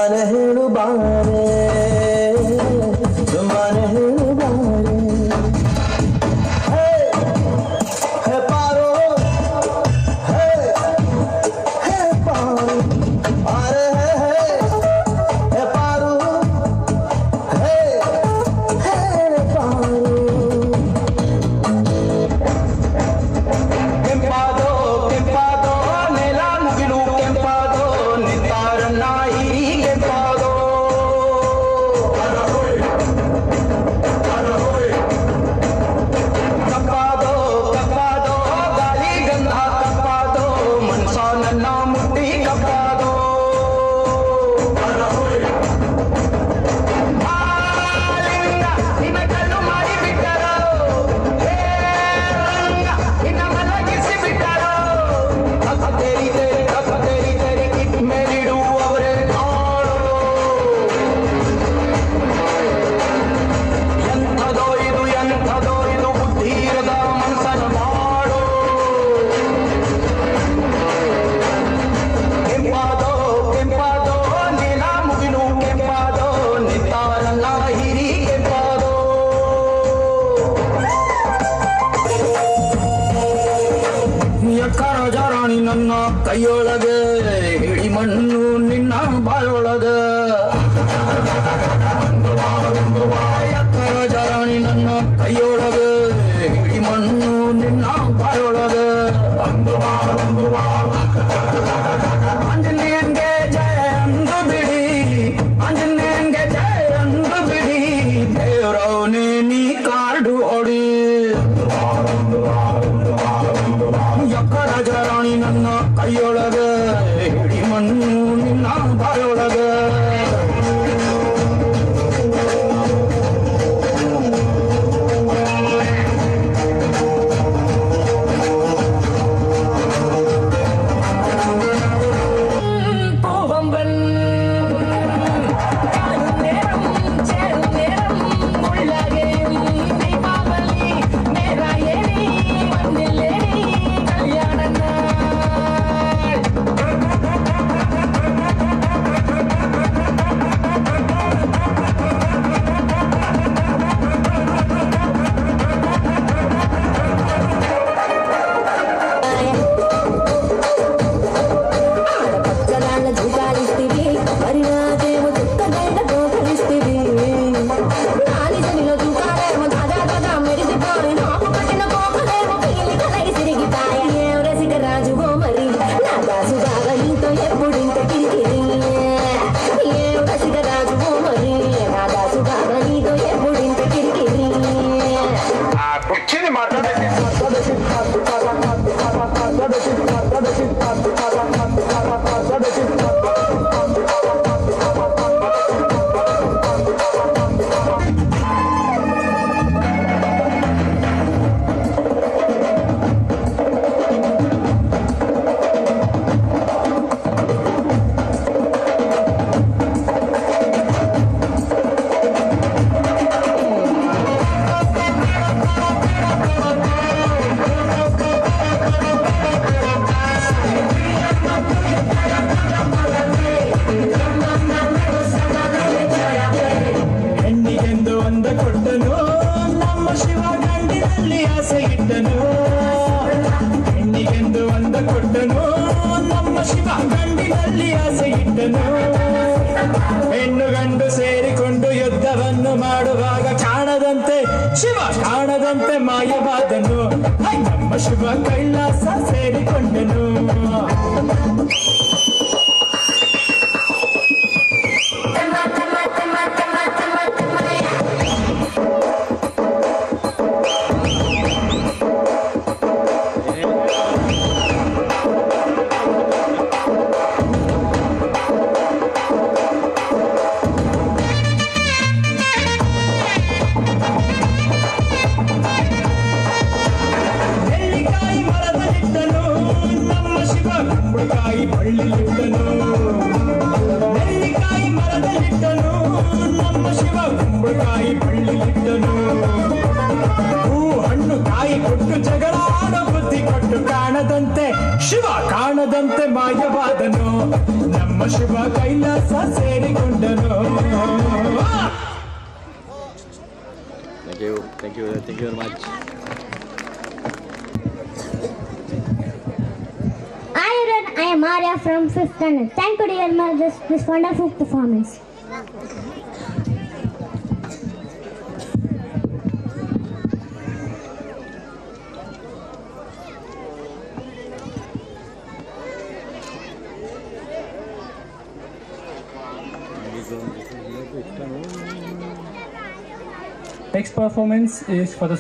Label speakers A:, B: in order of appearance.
A: ಸುಮ್ಮನೆ ಹೇಳು ಬಾರೆ ಸುಮ್ಮನೆ ಹೇಳು ಬಾರೆ ಹೇ ಹೇ ಪಾರೋ ಹೇ ಹೇ ಪಾರೋ ಅರೆ ಹೇ ಹೇ ಪಾರೋ ಹೇ ಹೇ ಪಾರೋ ಕೆಂಪಾದೋ ನೆಲ ಮುಗಿಲು ಕೆಂಪಾದೋ ನಿಂತಾರನ್ನ ಈ ಕೆಂಪಾದೋ ಕಪ್ಪಾದೋ ಕಪ್ಪಾದೋ ಗಾಳಿ ಗಂಧ ಕಪ್ಪಾದೋ ಮನ್ಸ ನನ್ನ ಮುಟ್ಟಿ ಕಪ್ಪಾದೋ ಹಾಲಿಂದ ನಿನ್ನ ಕಲ್ಲು ಮಾಡಿ ಬಿಟ್ಟರೋ ಇನ್ನ ಮಲಗಿಸಿ ಬಿಟ್ಟರೋ ತೆರಿ ತೆರಿ ಕಿಟ್ ಮೇಲಿಡುವವರೇ ಕಾಣೋ ಎಂಥದೋ ಇದು ಬುದ್ಧಿ ಇರದ ಮನಸ್ಸನ್ನು ಮಾಡೋ ಕೆಂಪಾದೋ ನೀಲ ಮುಗಿಲು ಕೆಂಪಾದೋ ನಿಂತಾರಲ್ಲ ಹಿರಿ ಕೆಂಪಾದೋ ಎಕ್ಕರ ಜಾರಾಣಿ ನನ್ನ ಕೈಯೊಳಗೆ ಹಿಡಿ ಮಣ್ಣು ನಿನ್ನ ಬಾಯೊಳಗೆ ಎಕ್ಕರ ಜಾರಾಣಿ ನನ್ನ ಕೈಯೊಳಗೆ ಹಿಡಿ ಮಣ್ಣು ನಿನ್ನ ಬಾಯೊಳಗೆ ಆಂಜನೇಯನ್ಗೆ ಜಯ ಅಂದು ಬಿಡಿ ಆಂಜನೇಯನ್ಗೆ ಜಯ ಅಂದು ಬಿಡಿ ದೇವರವನೇ ನೀ ಕಾರ್ಡು ಹೊಡಿ ಎಕ್ಕರ ಜಾರಾಣಿ ನನ್ನ ಕೈಯೊಳಗೆ ಹಿಡಿ ಮಣ್ಣು ನಿನ್ನ ಬಾಯೊಳಗೆ பூவம்பன் நேரம் சேரும் நேரம் உள்ளாகே தீபாவளி நேராயேனி மண்ணிலேனி கல்யாண
B: పచ్చదాళ్ళ జూకాలిస్తివి పరివాదేమో చుక్కదైన గోకలిస్తివి నాలి జమిలో జూకాలేమో దాదా మెరిసిపోయి నాకు పట్టిన పోకలేమో పీలికలై సిరిగితాయి ఏం రసిక రాజువో మరి నా దాసు బాగా నీతో ఎప్పుడింత కిరికిరి ఏం రసిక రాజువో మరి నా దాసు బాగా నీతో ఎప్పుడింత కిరికిరి
C: కూర్చొని మాట్లాడండి ಹೆಣ್ಣಿಗೆಂದು ಒಂದ ಕೊಟ್ಟನು ನಮ್ಮ ಶಿವ ಗಂಡಿನಲ್ಲಿ ಆಸೆ ಇಟ್ಟನು ಹೆಣ್ಣಿಗೆಂದು ಒಂದ ಕೊಟ್ಟನು ನಮ್ಮ ಶಿವ ಗಂಡಿನಲ್ಲಿ ಆಸೆ ಇಟ್ಟನು ಹೆಣ್ಣು ಗಂಡು ಸೇರಿಕೊಂಡು ಯುದ್ಧವನ್ನು ಮಾಡುವಾಗ ಕಾಣದಂತೆ ಶಿವ ಕಾಣದಂತೆ ಮಾಯವಾದನು ನಮ್ಮ ಶಿವ ಕೈಲಾಸ ಸೇರಿಕೊಂಡನು ನೆಲ್ಲಿಕಾಯಿ ಮರದಲ್ಲಿಟ್ಟನು ನಮ್ಮ ಶಿವ ಕುಂಬಳಕಾಯಿ ಬಳ್ಳಿಲಿಟ್ಟನು ನೆಲ್ಲಿಕಾಯಿ ಮರದಲ್ಲಿಟ್ಟನು ನಮ್ಮ ಶಿವ ಕುಂಬಳಕಾಯಿ ಬಳ್ಳಿಲಿಟ್ಟನು ಹೂ ಹಣ್ಣು ಕಾಯಿ ಕೊಟ್ಟು ಜಗಳ ಆಡೋ ಬುದ್ಧಿ ಕೊಟ್ಟು ಕಾಣದಂತೆ ಶಿವ ಕಾಣದಂತೆ ಮಾಯವಾದನು ನಮ್ಮ ಶಿವ ಕೈಲಾಸ ಸೇರಿ
D: Thank you very much.
E: Hi everyone, I am Arya from 5th standard. Thank you dear ma'am this wonderful performance.
C: Next performance is for the